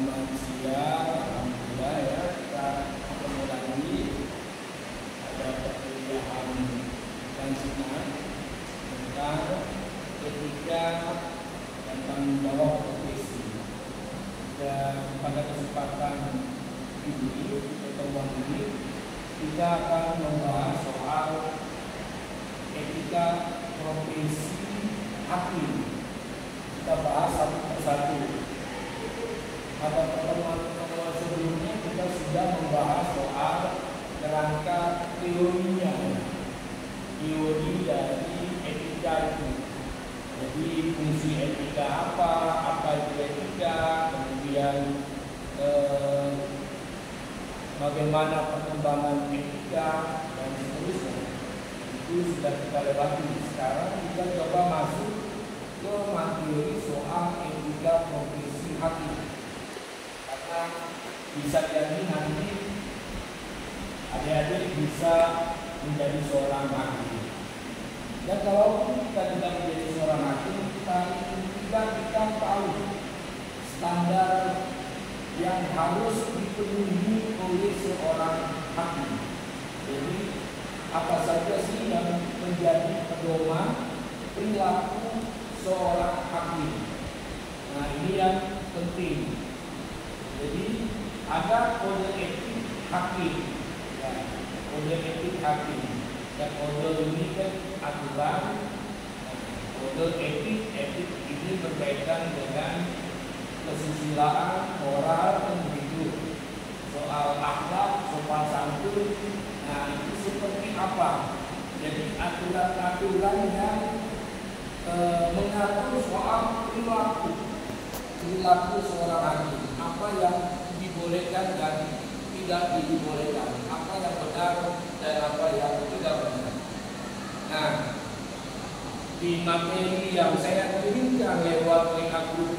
Selamat siang, alhamdulillah ya, kita ketemu lagi. Ada perkuliahan lanjutan tentang etika dan tanggung jawab profesi. Dan pada kesempatan ini, pertemuan ini, kita akan membahas soal etika profesi hakim. Kita bahas satu persatu. Pada pertemuan sebelumnya kita sudah membahas soal kerangka teorinya, teori dari etika itu. Jadi fungsi etika apa itu etika, kemudian bagaimana perkembangan etika dan seterusnya. Itu sudah kita lewati. Sekarang kita coba masuk ke materi soal etika profesi hakim. Karena bisa jadi nanti adik-adik bisa menjadi seorang hakim. Dan kalau kita tidak menjadi seorang hakim, kita tahu standar yang harus dipenuhi oleh seorang hakim. Jadi apa saja sih yang menjadi pedoman perilaku seorang hakim? Nah, ini yang penting. Jadi ada kode etik hakim, ya, kode etik hakim. Dan kode ini kan aturan. Kode etik ini berkaitan dengan kesusilaan, moral, dan begitu. Soal akhlak, sopan santun. Nah, itu seperti apa? Jadi aturan-aturan yang mengatur soal perilaku seorang hakim. Apa yang dibolehkan dan tidak dibolehkan, apa yang benar dan apa yang tidak benar. Nah, di materi yang saya kirimkan lewat WA group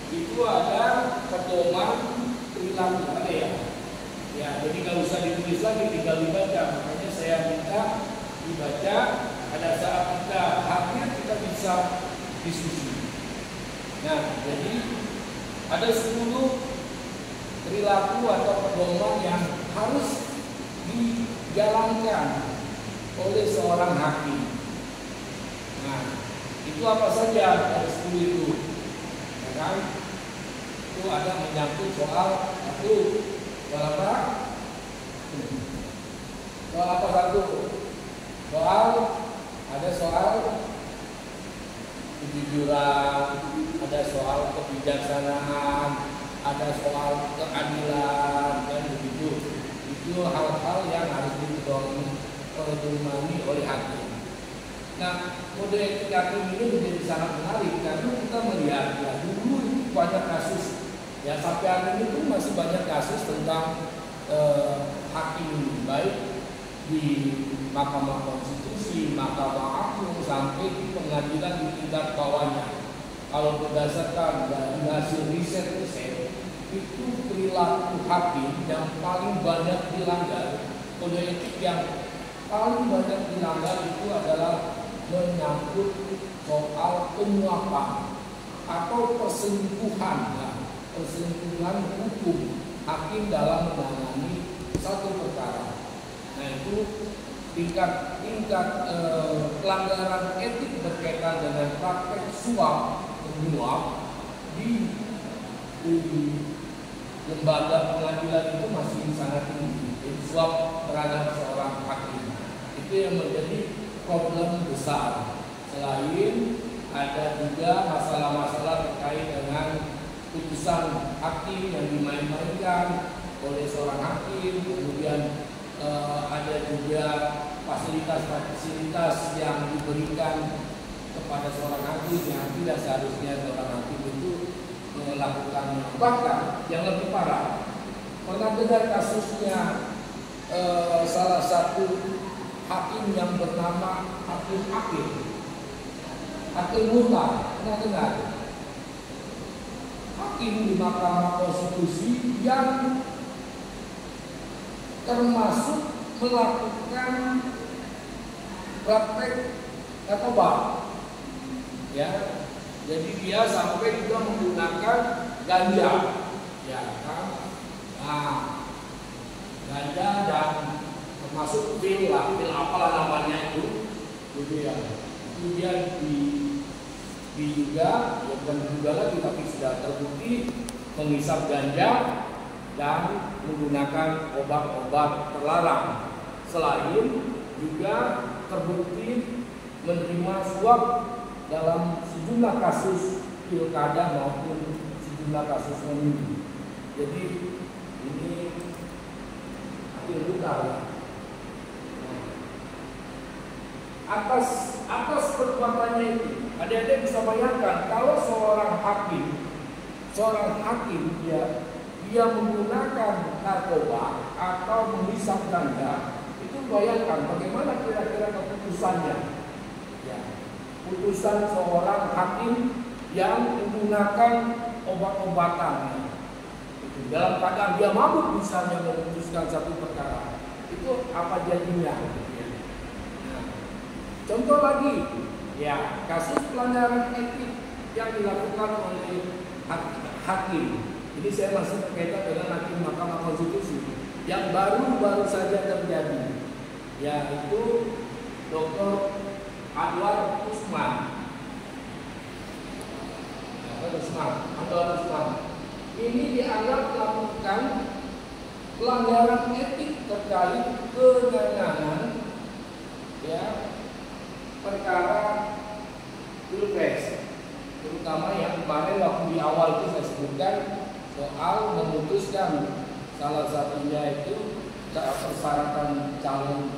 itu ada pedoman perilaku, ada ya. Ya, jadi nggak usah ditulis lagi, tinggal dibaca. Makanya saya minta dibaca. Pada saat kita hadir kita bisa diskusi. Nah, jadi ada 10 perilaku atau pedoman yang harus dijalankan oleh seorang hakim. Nah, itu apa saja dari 10 itu? Ya kan? Itu ada menyangkut soal apa? Soal apa satu? Ada soal kejujuran, ada soal kebijaksanaan, ada soal keadilan, dan begitu. Itu hal-hal yang harus dipedomani oleh hakim. Nah, kode etik hakim ini menjadi sangat menarik karena kita melihat ya dulu banyak kasus, ya sampai hari ini pun masih banyak kasus tentang hakim, baik di Mahkamah Konstitusi, Mahkamah Agung, sampai di pengadilan di tingkat bawahnya. Kalau berdasarkan dari hasil riset itu perilaku hakim yang paling banyak dilanggar, kode etik yang paling banyak dilanggar itu adalah menyangkut soal penyuapan atau perselingkuhan, ya, perselingkuhan hukum hakim dalam menangani satu perkara. Nah, itu tingkat pelanggaran etik berkaitan dengan praktek suap menyuap di lembaga pengadilan itu masih sangat tinggi. Jadi suap terhadap seorang hakim itu yang menjadi problem besar. Selain ada juga masalah-masalah terkait dengan putusan hakim yang dimain-mainkan oleh seorang hakim, kemudian ada juga fasilitas-fasilitas yang diberikan kepada seorang hakim yang tidak seharusnya seorang hakim itu melakukannya. Bahkan yang lebih parah, pernah dengar kasusnya salah satu hakim yang bernama Hakim Muhtar, pernah dengar? Hakim di Mahkamah Konstitusi yang termasuk melakukan praktek narkoba, ya. Jadi dia sampai juga menggunakan ganja, ya kan? Nah, ganja dan termasuk pil lah, pil apalah namanya itu, gitu ya. Kemudian juga, ya bukan juga lagi tapi sudah terbukti menghisap ganja dan menggunakan obat-obat terlarang. Selain juga terbukti menerima suap dalam sejumlah kasus pilkada maupun sejumlah kasus pemilu. Jadi ini hasil buka ya. Atas perbuatannya itu, adik-adik bisa bayangkan kalau seorang hakim dia menggunakan narkoba atau menghisap ganja, itu bayangkan bagaimana kira-kira keputusannya. Ya, putusan seorang hakim yang menggunakan obat-obatan itu dalam keadaan dia mabuk misalnya memutuskan satu perkara, itu apa jadinya? Contoh lagi, ya kasus pelanggaran etik yang dilakukan oleh hakim. Ini saya masih berkaitan dengan hakim Mahkamah Konstitusi yang baru saja terjadi, yaitu Dr. Anwar Usman. Ini dianggap melakukan pelanggaran etik terkait kewenangan, ya, perkara pilpres, terutama yang kemarin waktu di awal itu saya sebutkan soal memutuskan salah satunya itu persyaratan calon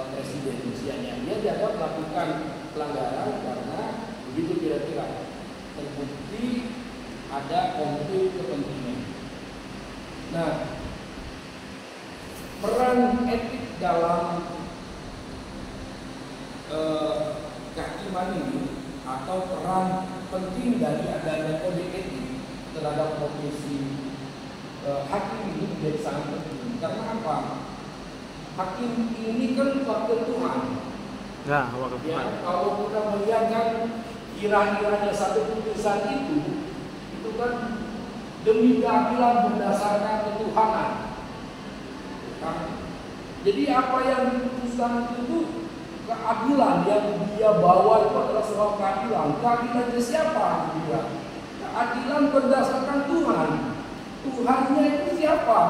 presiden usianya. Dia dianggap melakukan pelanggaran karena begitu kira-kira terbukti ada konflik kepentingan. Nah, peran etik dalam kehakiman ini atau peran penting dari adanya kode etik terhadap profesi hakim ini menjadi sangat penting. Karena apa? Hakim ini kan wakil Tuhan. Ya, wakil Tuhan. Ya, kalau kita melihat kan kira-kiranya satu putusan itu kan demi keadilan berdasarkan ketuhanan. Jadi apa yang diputuskan itu keadilan yang dia bawa itu adalah soal keadilan. Keadilannya siapa? Dia. Keadilan berdasarkan Tuhan. Tuhannya itu siapa?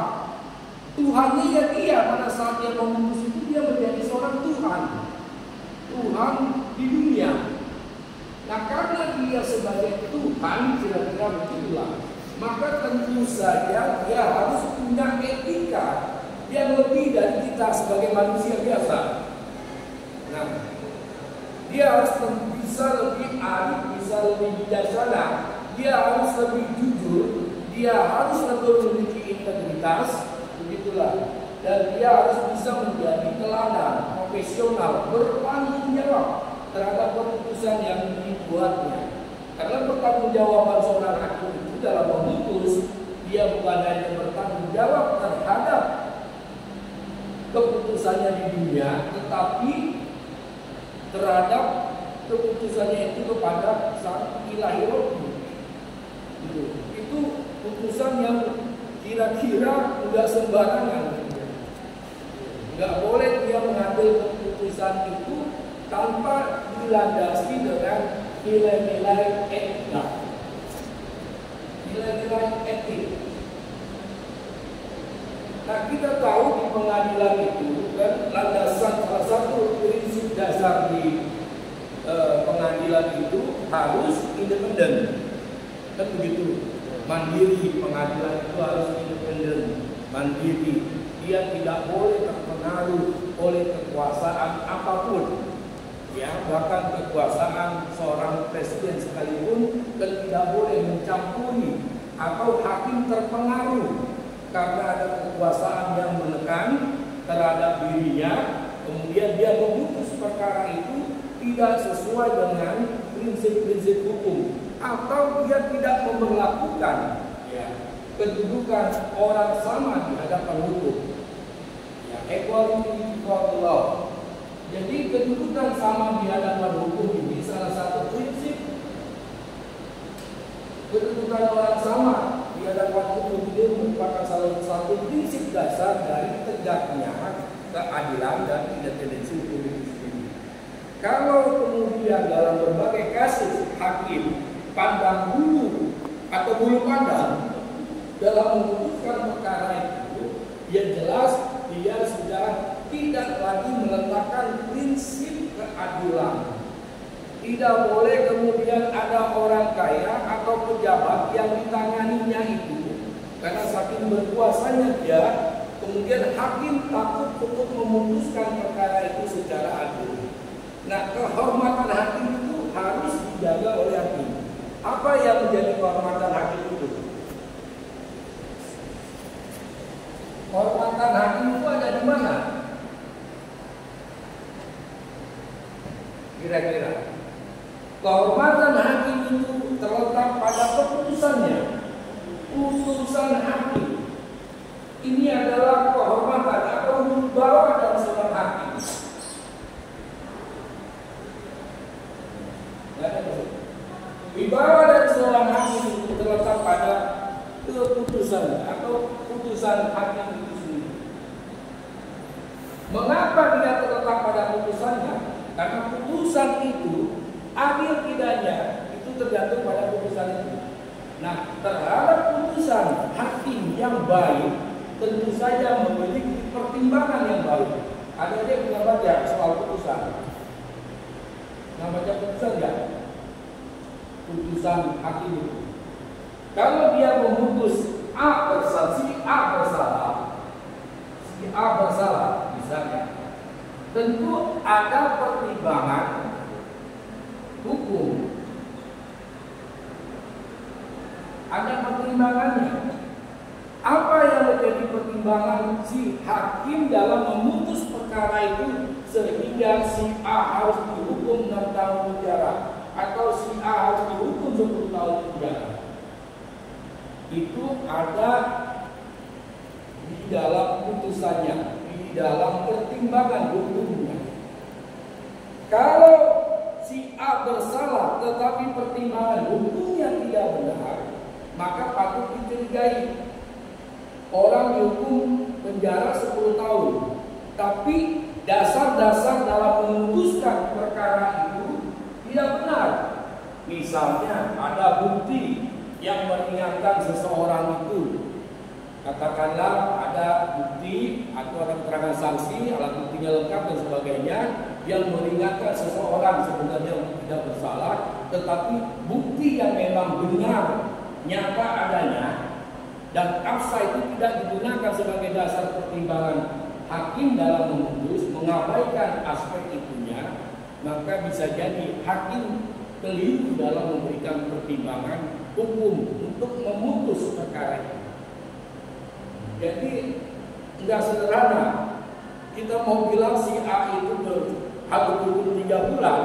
Tuhannya ya dia. Pada saat dia memutus itu dia menjadi seorang Tuhan. Tuhan di dunia. Nah karena dia sebagai Tuhan kira-kira begitulah, maka tentu saja dia harus punya etika yang lebih dari kita sebagai manusia biasa. Nah, dia harus bisa lebih arif, bisa lebih bijaksana, dia harus lebih jujur, dia harus lebih memiliki integritas, begitulah. Dan dia harus bisa menjadi teladan, profesional, bertanggung jawab terhadap keputusan yang dibuatnya. Karena pertanggungjawaban seorang hakim itu dalam memutus, dia bukan hanya bertanggung jawab terhadap keputusannya di dunia, tetapi terhadap keputusannya itu kepada sang ilahi Rabbi. Itu putusan yang kira-kira tidak sembarangan. Tidak boleh dia mengambil keputusan itu tanpa dilandasi dengan nilai-nilai etika, nilai-nilai etik. Nah kita tahu di pengadilan itu kan landasan salah satu prinsip dasar di pengadilan itu harus independen, kan begitu. Mandiri, pengadilan itu harus independen, mandiri. Dia tidak boleh terpengaruh oleh kekuasaan apapun. Ya, bahkan kekuasaan seorang presiden sekalipun dan tidak boleh mencampuri atau hakim terpengaruh karena ada kekuasaan yang menekan terhadap dirinya, kemudian dia memutus perkara itu tidak sesuai dengan prinsip-prinsip hukum atau dia tidak memperlakukan kedudukan orang sama di hadapan hukum. Ya, equality before the law. Jadi kedudukan sama di hadapan hukum ini salah satu prinsip kedudukan orang sama satu prinsip dasar dari tegaknya keadilan dan independensi hukum itu sendiri. Kalau kemudian dalam berbagai kasus hakim pandang bulu atau bulu pandang dalam memutuskan perkara itu, ya jelas dia sudah tidak lagi meletakkan prinsip keadilan. Tidak boleh kemudian ada orang kaya atau pejabat yang ditanganinya itu karena saking berkuasanya dia, kemudian hakim takut untuk memutuskan perkara itu secara adil. Nah, kehormatan hakim itu harus dijaga oleh hakim. Apa yang menjadi kehormatan hakim itu? Kehormatan hakim itu ada di mana? Kira-kira kehormatan hakim itu terletak pada keputusannya. Putusan hakim ini adalah kehormatan atau wibawa dalam seorang hakim. Wibawa dari seorang hakim itu terletak pada keputusan atau putusan hakim itu sendiri. Mengapa dia terletak pada putusannya? Karena putusan itu adil tidaknya itu tergantung pada putusan itu. Nah, terhadap putusan hakim yang baik tentu saja memiliki pertimbangan yang baik. Ada yang pernah baca soal putusan? Pernah baca putusan enggak? Putusan hakim itu. Kalau dia memutus si A bersalah, misalnya, tentu ada pertimbangan hukum. Ada pertimbangannya. Apa yang menjadi pertimbangan si hakim dalam memutus perkara itu sehingga si A harus dihukum 6 tahun penjara atau si A harus dihukum 10 tahun penjara? Itu ada di dalam putusannya, di dalam pertimbangan hukumnya. Kalau si A bersalah tetapi pertimbangan hukumnya tidak benar, maka patut dicurigai. Orang dihukum penjara 10 tahun, tapi dasar-dasar dalam memutuskan perkara itu tidak benar. Misalnya ada bukti yang meringankan seseorang itu. Katakanlah ada bukti atau ada keterangan saksi, alat buktinya lengkap dan sebagainya yang meringankan seseorang sebenarnya tidak bersalah, tetapi bukti yang memang benar nyata adanya dan aksa itu tidak digunakan sebagai dasar pertimbangan hakim dalam memutus, mengabaikan aspek itunya, maka bisa jadi hakim keliru dalam memberikan pertimbangan hukum untuk memutus perkara itu. Jadi tidak sederhana kita mau bilang si A itu harus dihukum 3 bulan,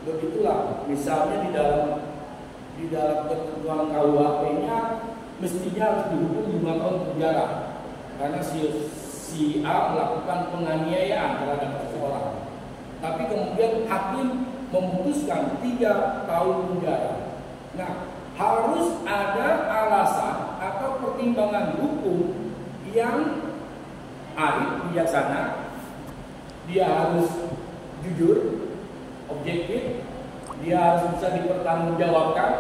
begitulah. Misalnya di dalam ketentuan KUHP-nya mestinya harus dihukum 5 tahun penjara karena si A melakukan penganiayaan terhadap seseorang. Tapi kemudian hakim memutuskan 3 tahun penjara. Nah, harus ada alasan atau pertimbangan hukum yang arif, bijaksana. Dia harus jujur, objektif, dia harus bisa dipertanggungjawabkan,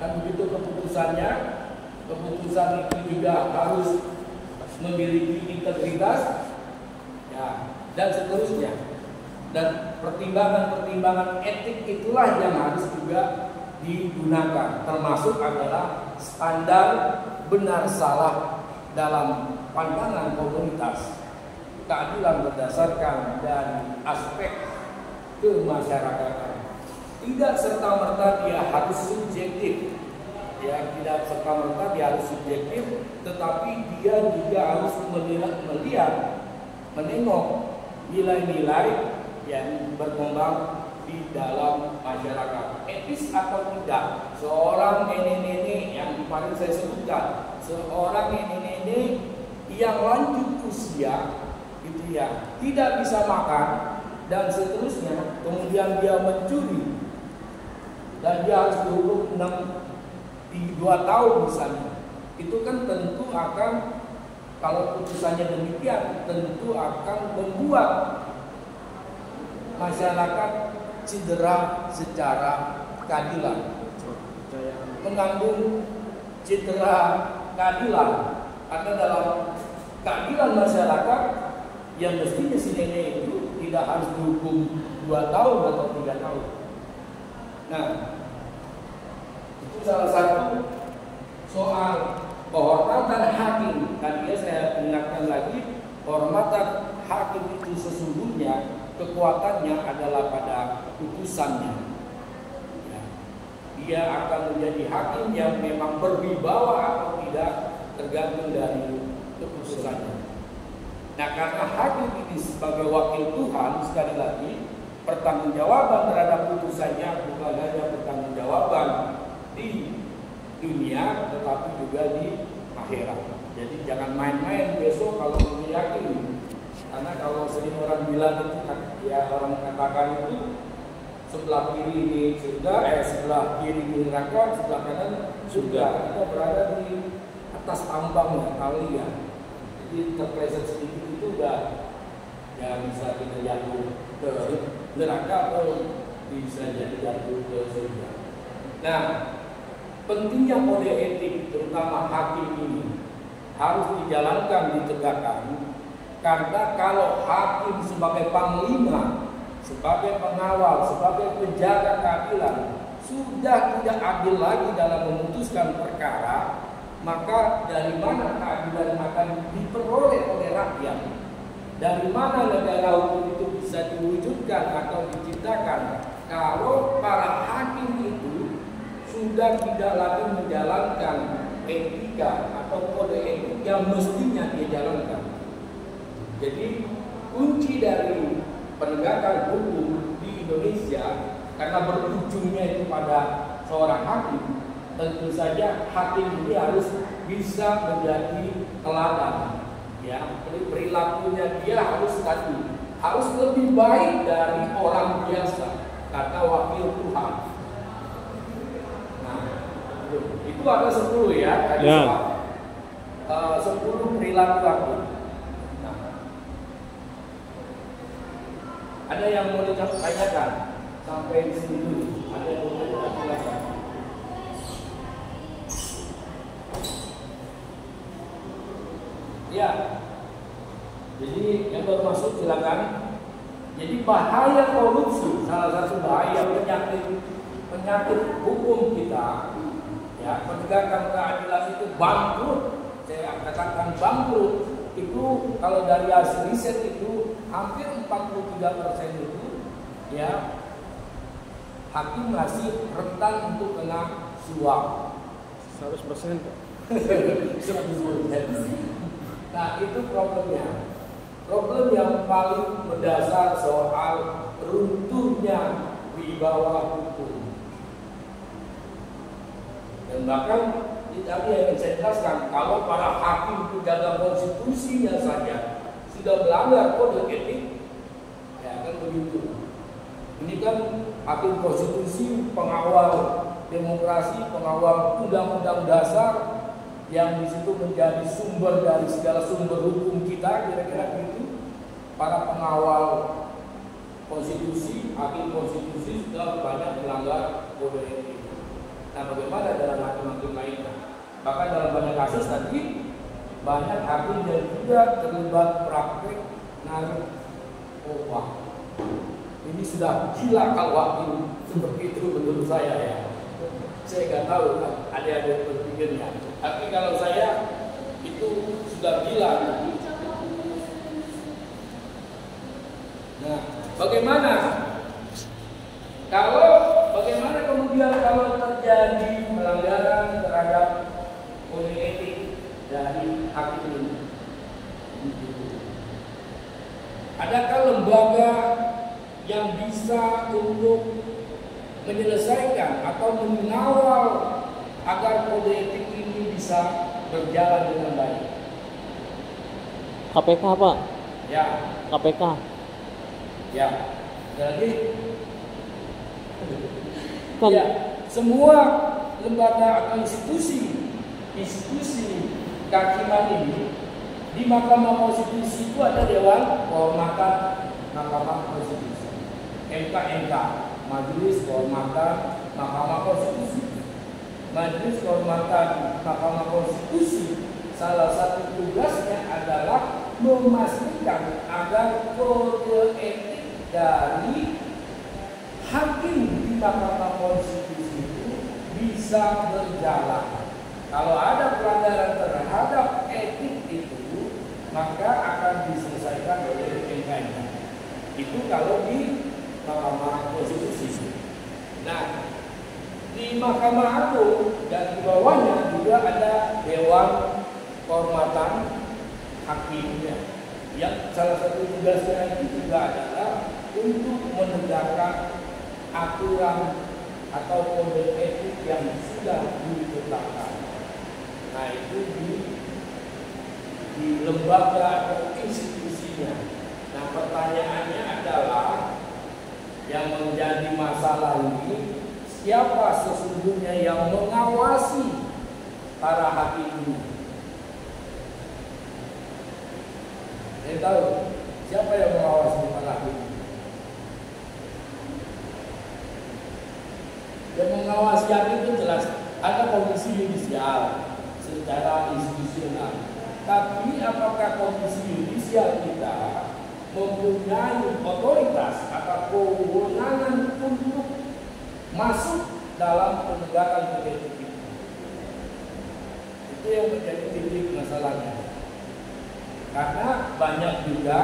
dan begitu keputusannya. Keputusan itu juga harus memiliki integritas, ya, dan seterusnya. Dan pertimbangan-pertimbangan etik itulah yang harus juga digunakan, termasuk adalah standar benar salah dalam pandangan komunitas, keadilan berdasarkan dan aspek kemasyarakatan. Tidak serta-merta dia harus subjektif, ya, tidak serta-merta dia harus subjektif, tetapi dia juga harus melihat, menengok nilai-nilai yang berkembang di dalam masyarakat, etis atau tidak. Seorang nenek-nenek yang kemarin saya sebutkan, seorang nenek-nenek yang lanjut usia, gitu ya, tidak bisa makan dan seterusnya, kemudian dia mencuri dan dia harus dihukum 2 tahun misalnya, itu kan tentu akan kalau putusannya demikian tentu akan membuat masyarakat cedera secara keadilan, mengandung cedera keadilan, karena dalam keadilan masyarakat yang mestinya si nenek itu tidak harus dihukum 2 tahun atau 3 tahun. Nah, itu salah satu soal kehormatan hakim. Tadi saya ingatkan lagi, kehormatan hakim itu sesungguhnya kekuatannya adalah pada putusannya. Ya. Dia akan menjadi hakim yang memang berwibawa atau tidak tergantung dari keputusannya. Nah, karena hakim ini sebagai wakil Tuhan, sekali lagi pertanggungjawaban terhadap putusannya bukan hanya pertanggungjawaban di dunia, tetapi juga di akhirat. Jadi jangan main-main besok kalau yakin. Karena kalau sering orang bilang itu, ya orang katakan itu sebelah kiri di surga, sebelah kiri di neraka, sebelah kanan surga. Kita berada di atas tambang ya, kali ya. Jadi terpleset sedikit itu udah ya bisa kita jatuh ke neraka atau bisa jadi jatuh ke surga. Nah, pentingnya kode etik terutama hakim ini harus dijalankan, ditegakkan, karena kalau hakim sebagai panglima, sebagai pengawal, sebagai penjaga keadilan sudah tidak adil lagi dalam memutuskan perkara, maka dari mana keadilan akan diperoleh oleh rakyat? Dari mana negara hukum itu bisa diwujudkan atau diciptakan kalau para hakim itu sudah tidak lagi menjalankan etika atau kode etik yang mestinya dia jalankan? Jadi kunci dari penegakan hukum di Indonesia, karena berujungnya itu pada seorang hakim, tentu saja hakim ini harus bisa menjadi teladan. Ya, perilakunya dia harus lebih baik dari orang biasa karena wakil Tuhan. Nah, itu ada 10 ya, tadi ya. 10 perilaku hakim. Nah, ada yang mau ditanyakan sampai di sini dulu? Ada yang mau ditanyakan? Ya, jadi yang baru masuk silakan. Jadi bahaya korupsi, salah satu bahaya penyakit hukum kita, ya, penegakan keadilan itu bangkrut. Saya katakan bangkrut itu kalau dari hasil riset itu hampir 43% itu, ya, hakim masih rentan untuk kena suap. 100%. Nah, itu problemnya. Problem yang paling mendasar soal runtuhnya wibawa hukum. Dan bahkan tadi yang saya jelaskan, kalau para hakim penjaga konstitusinya saja sudah melanggar kode etik, ya kan begitu. Ini kan hakim konstitusi, pengawal demokrasi, pengawal undang-undang dasar, yang di situ menjadi sumber dari segala sumber hukum kita, kira-kira begitu. Para pengawal konstitusi, hakim konstitusi sudah banyak melanggar kode etik. Nah, bagaimana dalam hakim-hakim lainnya? Bahkan dalam banyak kasus tadi banyak hakim yang juga terlibat praktek narkoba. Ini sudah gila kalau hakim seperti itu menurut saya ya. Saya nggak tahu ada berpikirnya. Tapi kalau saya itu sudah gila. Nah, bagaimana kemudian kalau terjadi pelanggaran terhadap kode etik dari hakim ini? Adakah lembaga yang bisa untuk menyelesaikan atau mengawal agar kode etik ini bisa berjalan dengan baik? KPK, Pak. Ya. KPK. Ya. Jadi Kan. ya, semua lembaga atau institusi kehakiman ini Di Mahkamah Konstitusi itu ada Dewan Kehormatan Mahkamah Konstitusi, MKMK, Majelis Kehormatan Mahkamah Konstitusi. Majelis Kehormatan Mahkamah Konstitusi salah satu tugasnya adalah memastikan agar kode etik dari hakim di Mahkamah Konstitusi itu bisa berjalan. Kalau ada pelanggaran terhadap etik itu, maka akan diselesaikan oleh MKMK. Itu kalau di Mahkamah Konstitusi. Nah, di Mahkamah Agung dan di bawahnya juga ada Dewan Kehormatan Hakimnya. Yang salah satu tugasnya itu juga adalah untuk menegakkan aturan atau kode etik yang sudah ditetapkan. Nah, itu di lembaga atau institusinya. Nah, pertanyaannya adalah yang menjadi masalah ini, siapa sesungguhnya yang mengawasi para hakim ini? Saya tahu siapa yang mengawasi para hakim ini. Yang mengawasi hakim itu jelas ada komisi yudisial secara institusional. Tapi apakah komisi yudisial kita mempunyai otoritas atau kewenangan untuk masuk dalam penegakan kode etik itu? Itu yang menjadi titik masalahnya. Karena banyak juga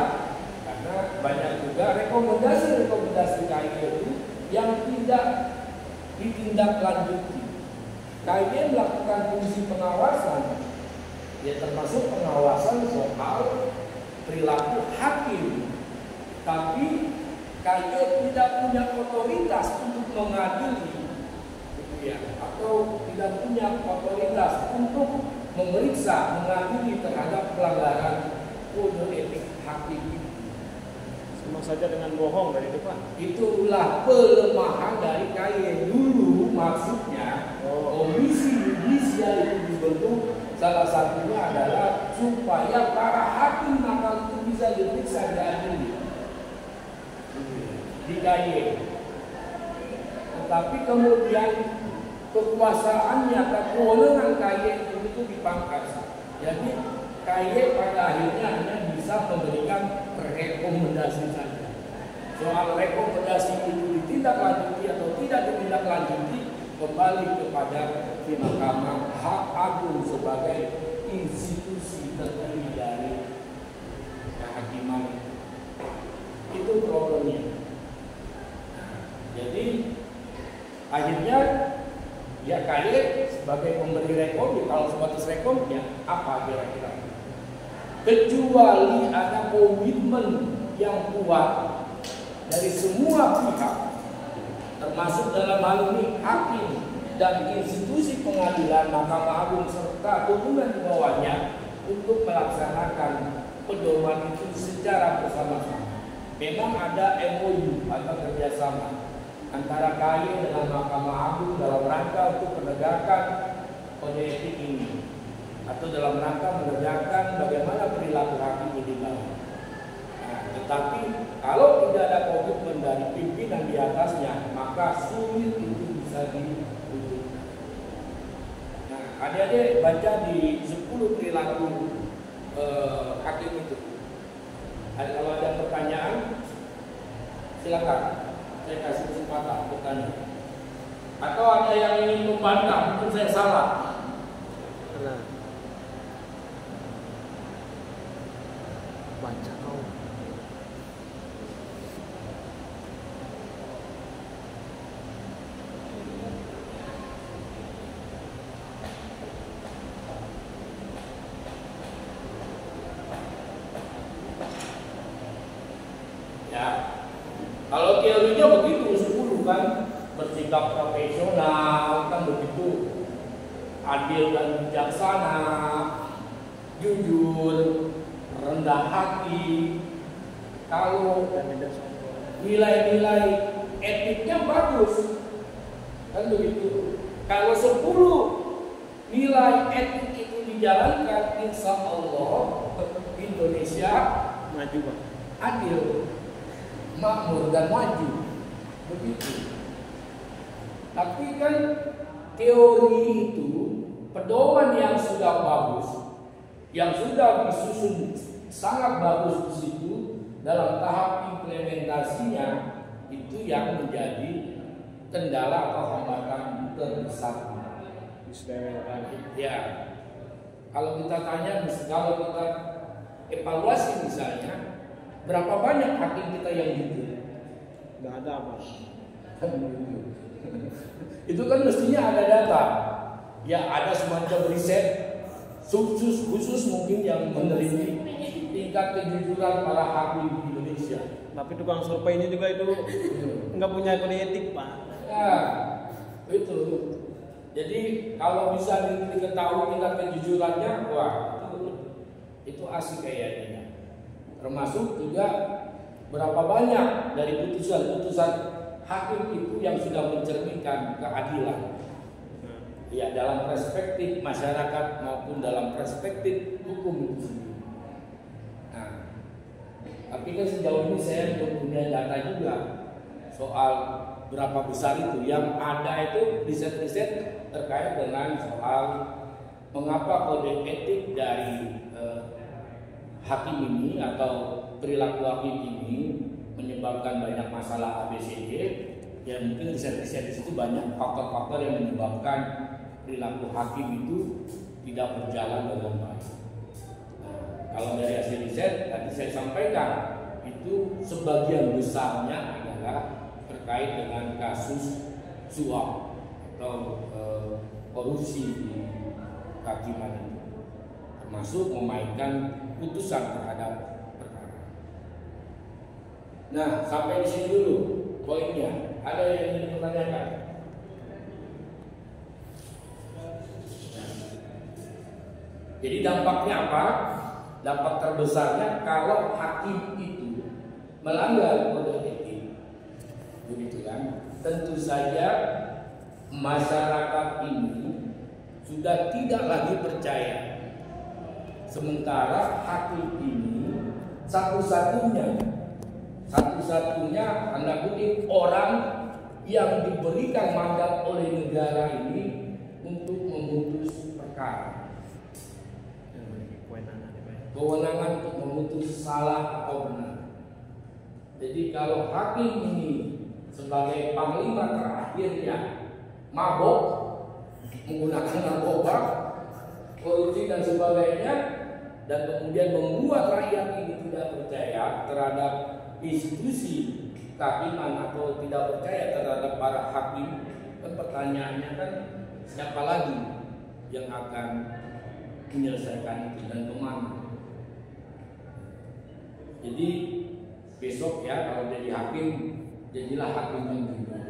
rekomendasi KIE itu yang tidak ditindaklanjuti. KIE melakukan fungsi pengawasan, ya termasuk pengawasan soal perilaku hakim, tapi KIE tidak punya otoritas untuk mengadili, ya, atau tidak punya otoritas untuk memeriksa, mengadili terhadap pelanggaran kode etik hakim. Sama saja dengan bohong dari depan. Itulah pelemahan dari KIE dulu, maksudnya komisi yudisial itu dibentuk salah satunya adalah supaya para hakim nakal itu bisa diperiksa diadili di KIE. Tetapi kemudian kekuasaannya atau kewenangan KIE itu dipangkas. Jadi KIE pada akhirnya hanya bisa memberikan rekomendasi saja. Soal rekomendasi itu ditindaklanjuti atau tidak ditindaklanjuti kembali kepada Mahkamah Agung sebagai institusi tertinggi dari kehakiman. Itu problemnya. Jadi akhirnya ya KIE sebagai pemberi rekom, kalau sebatas rekom ya apa kira-kira? Kecuali ada komitmen yang kuat dari semua pihak, termasuk dalam hal ini hakim dan institusi pengadilan, Mahkamah Agung serta turunan di bawahnya untuk melaksanakan pedoman itu secara bersama-sama. Memang ada MOU atau kerjasama antara KIE dengan Mahkamah Agung dalam rangka untuk penegakan kode etik ini, atau dalam rangka menegakkan bagaimana perilaku hakim di bawah. Nah, tetapi kalau tidak ada komitmen dari pimpinan di atasnya, maka sulit itu bisa diwujudkan. Nah, adik-adik baca di 10 perilaku hakim itu. Kalau ada pertanyaan, silakan. Saya kasih kesempatan bertanya. Atau ada yang ingin membantah, mungkin saya salah. Nah, baca kau. Ya, kalau teorinya begitu 10 kan, bersikap profesional kan begitu, adil dan bijaksana, jujur, rendah hati. Kalau nilai-nilai etiknya bagus, kan begitu. Kalau 10 nilai etik itu dijalankan, insya Allah Indonesia Maju Pak. adil, makmur dan maju, begitu. Tapi kan teori itu pedoman yang sudah bagus, yang sudah disusun sangat bagus di situ, dalam tahap implementasinya itu yang menjadi kendala atau hambatan terbesar. Ya, kalau kita tanya, kalau kita evaluasi misalnya, berapa banyak hakim kita yang gitu? Nggak ada Pak. Itu kan mestinya ada data. Ya, ada semacam riset khusus mungkin yang meneliti tingkat kejujuran para hakim di Indonesia. Tapi tukang survei ini juga itu nggak punya kode etik Pak. Ya, itu. Jadi kalau bisa diketahui tingkat kejujurannya, wah itu asik kayaknya. Termasuk juga berapa banyak dari putusan-putusan hakim itu yang sudah mencerminkan keadilan. Ya, dalam perspektif masyarakat maupun dalam perspektif hukum itu sendiri. Nah, tapi kan sejauh ini saya belum punya data juga soal berapa besar itu. Yang ada itu riset-riset terkait dengan soal mengapa kode etik dari hakim ini atau perilaku hakim ini menyebabkan banyak masalah ABCD. Ya, mungkin riset-riset di situ banyak faktor-faktor yang menyebabkan perilaku hakim itu tidak berjalan dengan baik. Nah, kalau dari hasil riset tadi saya sampaikan, itu sebagian besarnya adalah terkait dengan kasus suap atau korupsi di kehakiman itu, termasuk memainkan putusan terhadap perkara. Nah, sampai di sini dulu poinnya. Ada yang ingin ditanyakan? Jadi dampaknya apa? Dampak terbesarnya kalau hakim itu melanggar kode etik, begitu kan? Tentu saja masyarakat ini sudah tidak lagi percaya. Sementara hakim ini satu-satunya tanda kutip orang yang diberikan mandat oleh negara ini untuk memutus perkara. Kewenangan untuk memutus salah atau benar. Jadi kalau hakim ini sebagai panglima terakhirnya mabok, menggunakan narkoba, korupsi dan sebagainya, dan kemudian membuat rakyat ini tidak percaya terhadap institusi kehakiman atau tidak percaya terhadap para hakim, kan pertanyaannya kan siapa lagi yang akan menyelesaikan itu dan kemana? Jadi besok ya kalau jadi hakim, jadilah hakim yang jujur.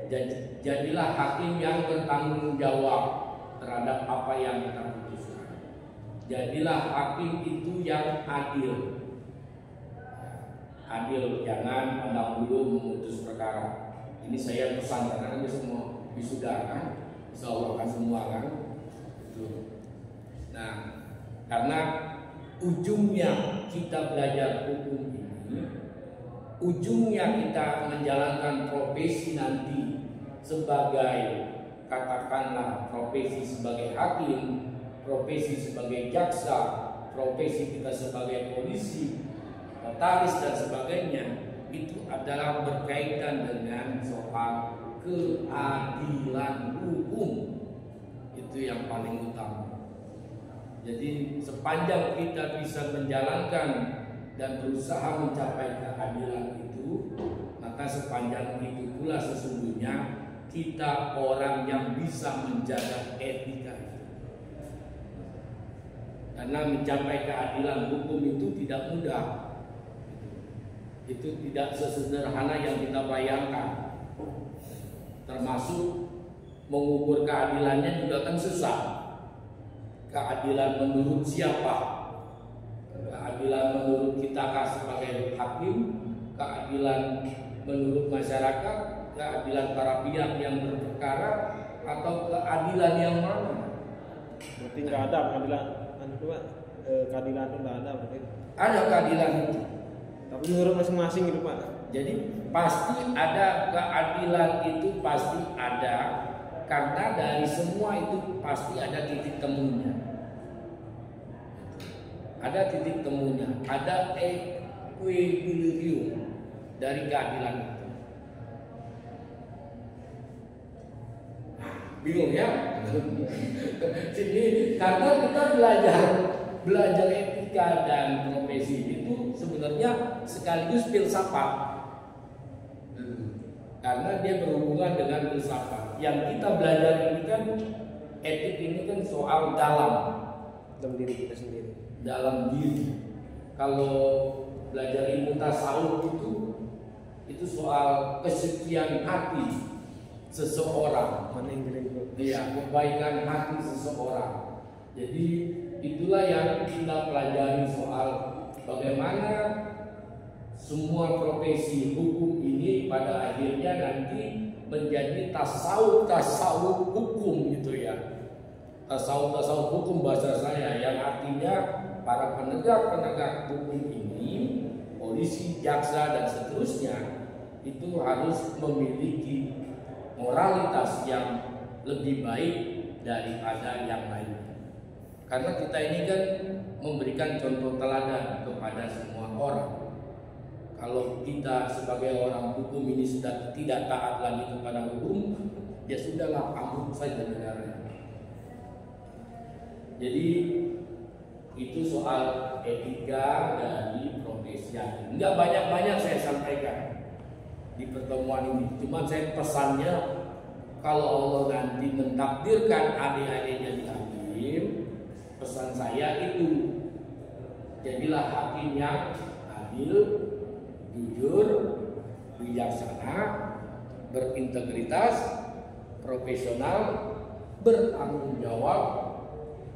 Ya, jadilah hakim yang bertanggung jawab terhadap apa yang kita putuskan. Jadilah hakim itu yang adil. Adil, jangan pandang bulu memutus perkara. Ini saya pesan karena ini semua wisuda kan, insya Allah kan semua kan. Nah, karena ujungnya kita belajar hukum ini, ujungnya kita menjalankan profesi nanti sebagai, katakanlah profesi sebagai hakim, profesi sebagai jaksa, profesi kita sebagai polisi, notaris dan sebagainya, itu adalah berkaitan dengan soal keadilan hukum. Itu yang paling utama. Jadi sepanjang kita bisa menjalankan dan berusaha mencapai keadilan itu, maka sepanjang itu pula sesungguhnya kita orang yang bisa menjaga etika. Karena mencapai keadilan hukum itu tidak mudah. Itu tidak sesederhana yang kita bayangkan. Termasuk mengukur keadilannya juga kan susah. Keadilan menurut siapa? Keadilan menurut kita sebagai hakim, keadilan menurut masyarakat, keadilan para pihak yang berperkara, atau keadilan yang mana? Berarti nggak ada pengadilan keadilan itu nggak ada berarti. Ada keadilan itu. Tapi menurut masing-masing gitu Pak. Jadi pasti ada keadilan itu pasti ada, karena dari semua itu pasti ada titik temunya. Ada titik temunya, ada equilibrium dari keadilan itu. Bingung ya? Jadi karena kita belajar etika dan profesi itu sebenarnya sekaligus filsafat, karena dia berhubungan dengan filsafat. Yang kita belajar ini kan etik ini kan soal dalam diri kita sendiri. Dalam diri. Kalau belajar ilmu tasawuf itu soal kesucian hati seseorang. Mana yang diri itu? Iya, kebaikan hati seseorang. Jadi itulah yang kita pelajari soal bagaimana semua profesi hukum ini pada akhirnya nanti menjadi tasawuf hukum gitu ya. Tasawuf hukum bahasa saya, yang artinya para penegak hukum ini, polisi, jaksa dan seterusnya itu harus memiliki moralitas yang lebih baik daripada yang lain. Karena kita ini kan memberikan contoh teladan kepada semua orang. Kalau kita sebagai orang hukum ini sudah tidak taat lagi kepada hukum, ya sudahlah, ampuh saja negaranya. Jadi itu soal etika dari profesi. Enggak banyak-banyak saya sampaikan di pertemuan ini. Cuma saya pesannya, kalau Allah nanti mentakdirkan adik-adiknya di hakim, pesan saya itu, jadilah hakim yang adil, jujur, bijaksana, berintegritas, profesional, bertanggung jawab,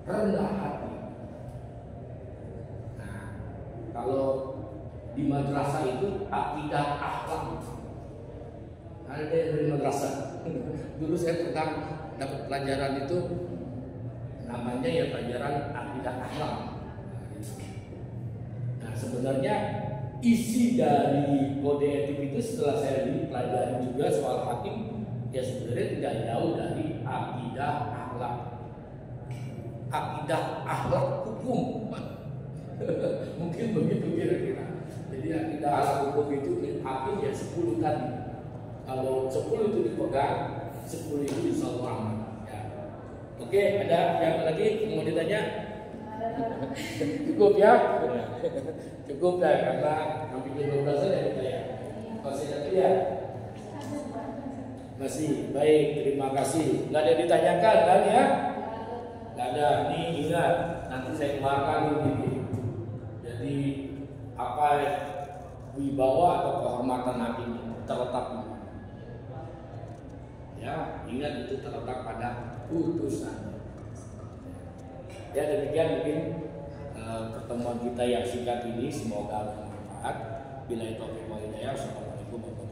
rendah hati. Nah, kalau di madrasah itu akidah akhlak. Ada dari madrasah. Dulu saya pernah dapat pelajaran itu, namanya ya pelajaran akidah akhlak. Nah, sebenarnya isi dari kode etik itu setelah saya dipelajari juga soal hakim, ya sebenarnya tidak jauh dari akidah akhlak. Akidah akhlak hukum. Mungkin begitu kira-kira. Jadi akidah akhlak hukum itu hakim ya 10 tadi. Kalau 10 itu dipegang, 10 itu insya Allah aman. Ya. Oke, ada yang lagi mau ditanya? Cukup ya? Cukup ya, karena hampir 12 saja kita ya. Masih ada ya? Masih, baik, terima kasih. Nggak ada ditanyakan kan ya? Nggak ada, nih ingat, nanti saya keluarkan ini. Jadi apa wibawa atau kehormatan hakim terletak di mana? Ya, ingat itu terletak pada putusan. Ya, demikian mungkin pertemuan kita yang singkat ini, semoga bermanfaat. Bila itu hidayah, assalamualaikum warahmatullahi wabarakatuh.